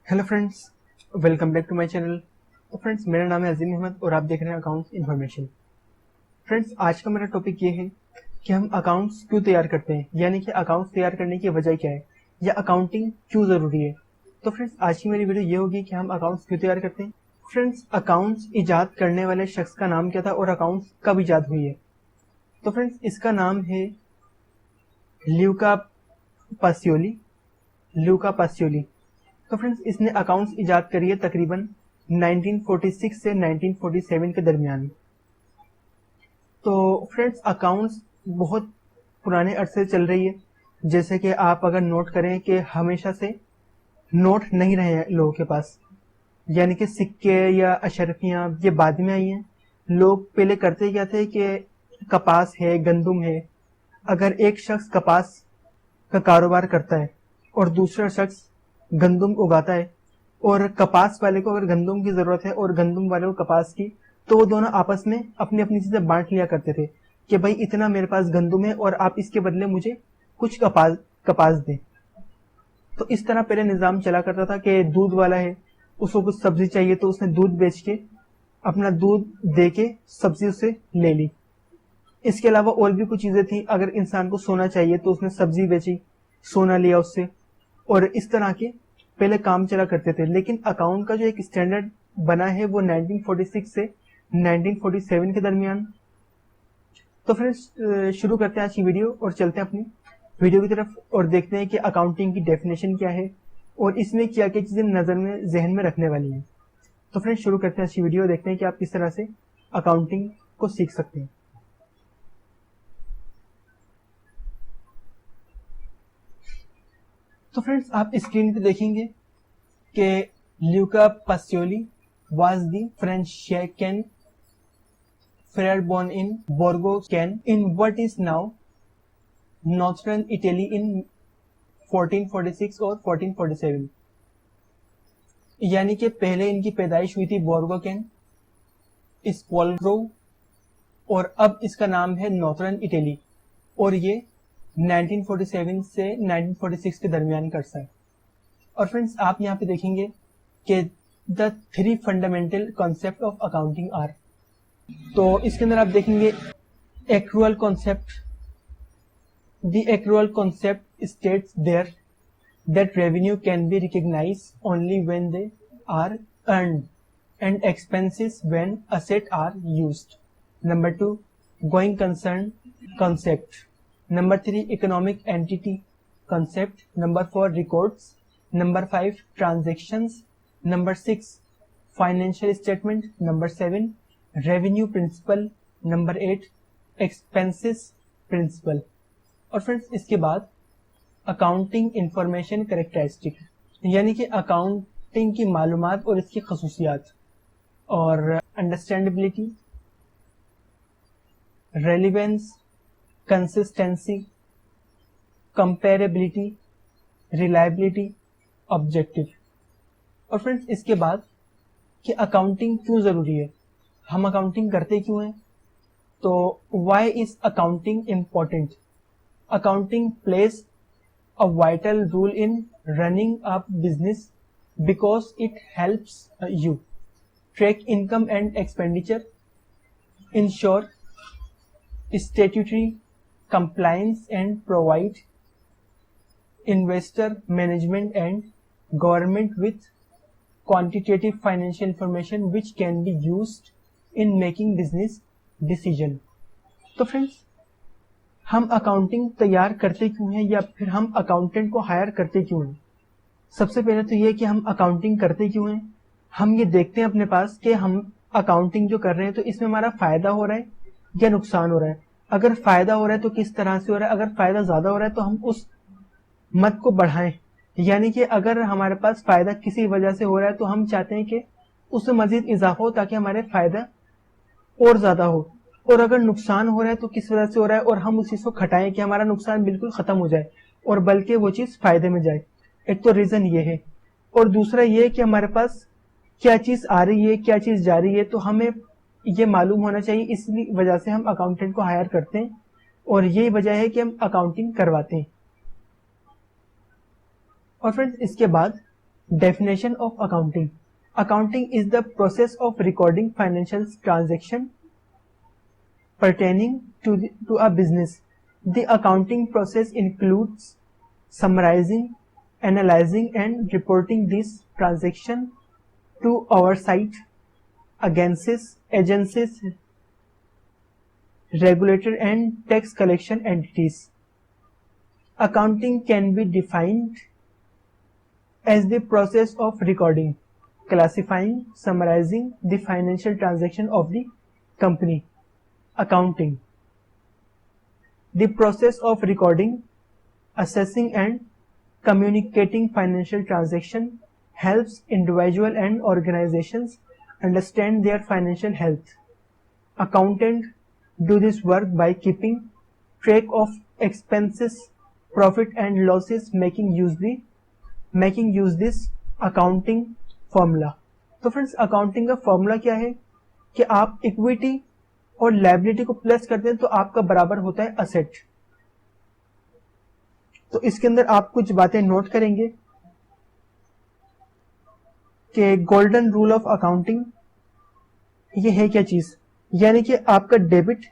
Hello friends, welcome back to my channel. तो friends, मेरा नाम है अजीम अहमद और आप देख रहे हैं अकाउंट्स इन्फॉर्मेशन। फ्रेंड्स, आज का मेरा टॉपिक ये है कि हम अकाउंट्स क्यों तैयार करते हैं, यानी कि अकाउंट्स तैयार करने की वजह क्या है या अकाउंटिंग क्यों ज़रूरी है। तो फ्रेंड्स, आज की मेरी वीडियो ये होगी कि हम अकाउंट्स क्यों तैयार करते हैं। फ्रेंड्स, अकाउंट्स ईजाद करने वाले शख्स का नाम क्या था और अकाउंट्स कब ईजाद हुई है। तो फ्रेंड्स, इसका नाम है ल्यूका पासियोली। तो फ्रेंड्स, इसने अकाउंट्स इजाद करी है तकरीबन 1946 से 1947 के दरमियान। तो फ्रेंड्स, अकाउंट्स बहुत पुराने अरसे से चल रही है। जैसे कि आप अगर नोट करें कि हमेशा से नोट नहीं रहे हैं लोगों के पास, यानी कि सिक्के या अशरफियाँ ये बाद में आई हैं। लोग पहले करते क्या थे कि कपास है, गंदुम है, अगर एक शख्स कपास का कारोबार करता है और दूसरा शख्स गंदुम उगाता है और कपास वाले को अगर गंदुम की जरूरत है और गंदुम वाले को कपास की, तो वो दोनों आपस में अपनी अपनी चीजें बांट लिया करते थे कि भाई इतना मेरे पास गंदुम है और आप इसके बदले मुझे कुछ कपास दें। तो इस तरह पहले निजाम चला करता था कि दूध वाला है, उसको कुछ सब्जी चाहिए तो उसने दूध बेच के अपना दूध दे के सब्जी उससे ले ली। इसके अलावा और भी कुछ चीजें थी, अगर इंसान को सोना चाहिए तो उसने सब्जी बेची, सोना लिया उससे, और इस तरह के पहले काम चला करते थे। लेकिन अकाउंट का जो एक स्टैंडर्ड बना है वो 1946 से 1947 के दरमियान। तो फ्रेंड्स, शुरू करते हैं आज की वीडियो और चलते हैं अपनी वीडियो की तरफ और देखते हैं कि अकाउंटिंग की डेफिनेशन क्या है और इसमें क्या क्या चीजें नजर में जहन में रखने वाली हैं। तो फ्रेंड्स, शुरू करते हैं आज की वीडियो और देखते हैं कि आप किस तरह से अकाउंटिंग को सीख सकते हैं। तो फ्रेंड्स, आप स्क्रीन पे देखेंगे कि Luca पासियोली was the French-Can friar born in Borgo-Can in what is now northern Italy in 1446 और 1447। यानी कि पहले इनकी पैदाइश हुई थी बोर्गो-कैन, स्पोल्ग्रो, और अब इसका नाम है नॉर्थर्न इटली, और ये 1947 से 1946 के दरमियान का अरसा है। और फ्रेंड्स, आप यहाँ पे देखेंगे कि the 3 fundamental concept of accounting are. तो इसके अंदर आप देखेंगे accrual concept. The accrual concept states there that revenue can be recognised only when they are earned and expenses when asset are used. Number 2, going concern concept. Number 3, economic entity concept. Number 4, records. Number 5, transactions. Number 6, financial statement. Number 7, revenue principle. Number 8, expenses principle. और friends, इसके बाद accounting information characteristic, यानी कि accounting की मालूमात और इसकी खसूसियात, और understandability, relevance, consistency, comparability, reliability, objective. और फ्रेंड्स, इसके बाद कि अकाउंटिंग क्यों जरूरी है, हम अकाउंटिंग करते क्यों हैं। तो why is accounting important. Accounting plays a vital role in running a business because it helps you track income and expenditure, ensure statutory compliance and provide investor management and government with quantitative financial information which can be used in making business decision। तो friends, हम accounting तैयार करते क्यों हैं या फिर हम accountant को हायर करते क्यों हैं। सबसे पहले तो ये कि हम अकाउंटिंग करते क्यों हैं। हम ये देखते हैं अपने पास कि हम अकाउंटिंग जो कर रहे हैं तो इसमें हमारा फायदा हो रहा है या नुकसान हो रहा है। अगर फायदा हो रहा है तो किस तरह से हो रहा है, अगर फायदा ज्यादा हो रहा है तो हम उस मत को बढ़ाएं। यानी कि अगर हमारे पास फायदा किसी वजह से हो रहा है तो हम चाहते हैं कि उसमें मजीद इजाफा हो ताकि हमारे फायदा और ज्यादा हो, और अगर नुकसान हो रहा है तो किस वजह से हो रहा है और हम उस चीज को खटाएं कि हमारा नुकसान बिल्कुल खत्म हो जाए और बल्कि वो चीज फायदे में जाए। एक तो रीजन ये है, और दूसरा ये कि हमारे पास क्या चीज आ रही है क्या चीज जा रही है, तो हमें ये मालूम होना चाहिए। इसी वजह से हम अकाउंटेंट को हायर करते हैं और यही वजह है कि हम अकाउंटिंग करवाते हैं। और फ्रेंड्स, इसके बाद Definition of accounting. Accounting is the process of recording financial transactions pertaining to a business. The accounting process includes summarizing, analyzing, and reporting these transactions to oversight agencies, regulator, and tax collection entities. Accounting can be defined as the process of recording, classifying, summarizing the financial transaction of the company. Accounting. The process of recording, assessing, and communicating financial transactions helps individuals and organizations understand their financial health. Accountants do this work by keeping track of expenses, profit and losses, making use this accounting formula. तो friends accounting का formula क्या है कि आप equity और liability को plus करते हैं तो आपका बराबर होता है असेट. तो इसके अंदर आप कुछ बातें नोट करेंगे कि गोल्डन रूल ऑफ अकाउंटिंग ये है क्या चीज, यानी कि आपका डेबिट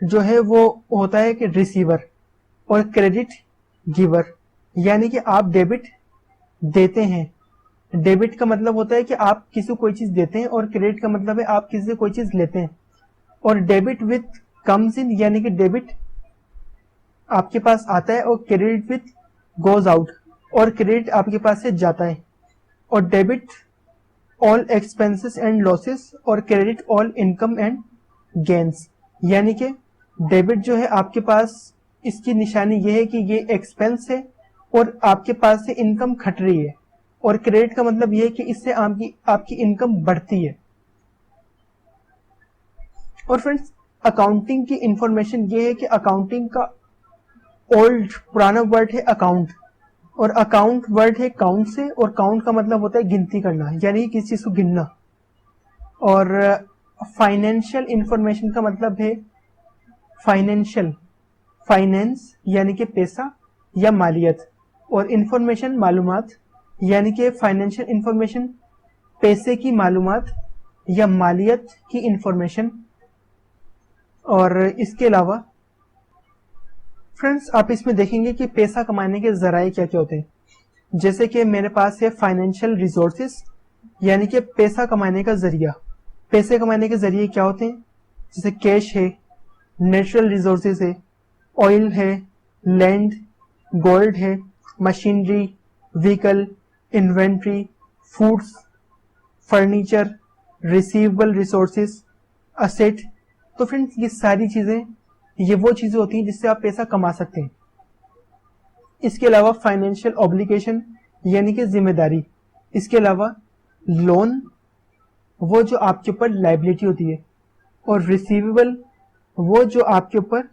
जो है वो होता है कि रिसीवर और क्रेडिट गिवर, यानी कि आप डेबिट देते हैं. डेबिट का मतलब होता है कि आप किसी को कोई चीज देते हैं और क्रेडिट का मतलब है आप किसी से कोई चीज लेते हैं. और डेबिट विथ कम्स इन, यानी कि डेबिट आपके पास आता है और क्रेडिट विथ गोज आउट, और क्रेडिट आपके पास से जाता है. और debit all expenses and losses और credit all income and gains, यानी कि डेबिट जो है आपके पास इसकी निशानी ये है कि ये एक्सपेंस है और आपके पास से इनकम घट रही है, और क्रेडिट का मतलब ये है कि इससे आपकी इनकम बढ़ती है. और फ्रेंड्स अकाउंटिंग की इंफॉर्मेशन ये है कि अकाउंटिंग का ओल्ड पुराना वर्ड है अकाउंट, और अकाउंट वर्ड है काउंट से, और काउंट का मतलब होता है गिनती करना, यानी किसी चीज को गिनना. और फाइनेंशियल इंफॉर्मेशन का मतलब है फाइनेंशियल, फाइनेंस यानी कि पैसा या मालियत, और इंफॉर्मेशन मालूमात, यानी कि फाइनेंशियल इंफॉर्मेशन पैसे की मालूमात या मालियत की इंफॉर्मेशन. और इसके अलावा फ्रेंड्स आप इसमें देखेंगे कि पैसा कमाने के जराए क्या क्या होते हैं. जैसे कि मेरे पास है फाइनेंशियल रिसोर्सेस, यानी कि पैसा कमाने का जरिया. पैसे कमाने के जरिए क्या होते हैं, जैसे कैश है, नेचुरल रिसोर्सेस है, ऑयल है, लैंड, गोल्ड है, machinery, vehicle, inventory, foods, furniture, receivable resources, asset. तो फ्रेंड्स ये सारी चीजें ये वो चीजें होती हैं जिससे आप पैसा कमा सकते हैं. इसके अलावा फाइनेंशियल ऑब्लिगेशन यानी कि जिम्मेदारी. इसके अलावा लोन वो जो आपके ऊपर लायबिलिटी होती है, और रिसीवेबल वो जो आपके ऊपर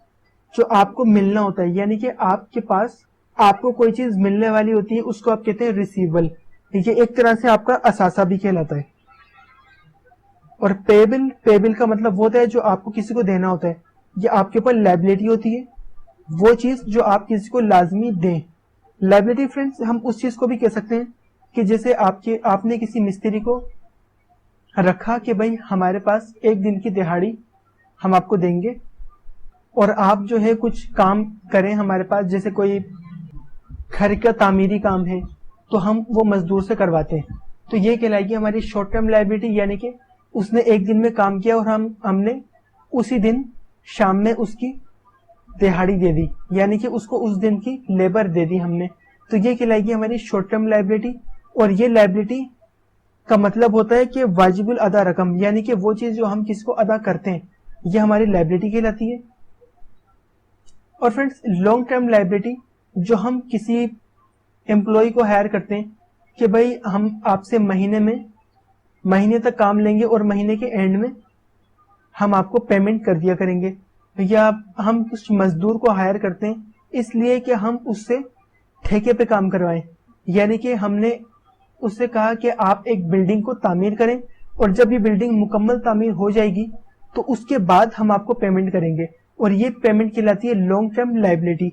जो आपको मिलना होता है, यानी कि आपके पास आपको कोई चीज मिलने वाली होती है उसको आप कहते हैं रिसीवेबल. ये एक तरह से आपका असासा भी कहलाता है. और पेबल, पेबल का मतलब वो होता है जो आपको किसी को देना होता है, ये आपके ऊपर लायबिलिटी होती है, वो चीज जो आप किसी को लाजमी दें. लायबिलिटी फ्रेंड्स हम उस चीज को भी कह सकते हैं कि जैसे आपने किसी मिस्त्री को रखा कि भाई हमारे पास एक दिन की दिहाड़ी हम आपको देंगे, और आप जो है कुछ काम करें हमारे पास, जैसे कोई घर का तामीरी काम है तो हम वो मजदूर से करवाते हैं, तो ये कहलाएगी हमारी शॉर्ट टर्म लायबिलिटी, यानी कि उसने एक दिन में काम किया और हमने उसी दिन शाम में उसकी दिहाड़ी दे दी, यानी कि उसको उस दिन की लेबर दे दी हमने, तो ये कहलाएगी हमारी शॉर्ट टर्म लायबिलिटी. और ये लायबिलिटी का मतलब होता है कि वाजिबुल अदा रकम, यानी कि वो चीज जो हम किसको अदा करते हैं ये हमारी लायबिलिटी कहलाती है. और फ्रेंड्स लॉन्ग टर्म लायबिलिटी जो हम किसी एम्प्लॉय को हायर करते हैं कि भाई हम आपसे महीने तक काम लेंगे और महीने के एंड में हम आपको पेमेंट कर दिया करेंगे. या हम कुछ मजदूर को हायर करते हैं इसलिए कि हम उससे ठेके पे काम करवाएं, यानी कि हमने उससे कहा कि आप एक बिल्डिंग को तामीर करें, और जब ये बिल्डिंग मुकम्मल तामीर हो जाएगी तो उसके बाद हम आपको पेमेंट करेंगे, और ये पेमेंट कहलाती है long term liability.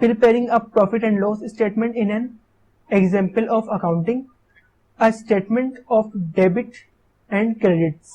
preparing a profit and loss statement in an example of accounting, a statement of debit and credits.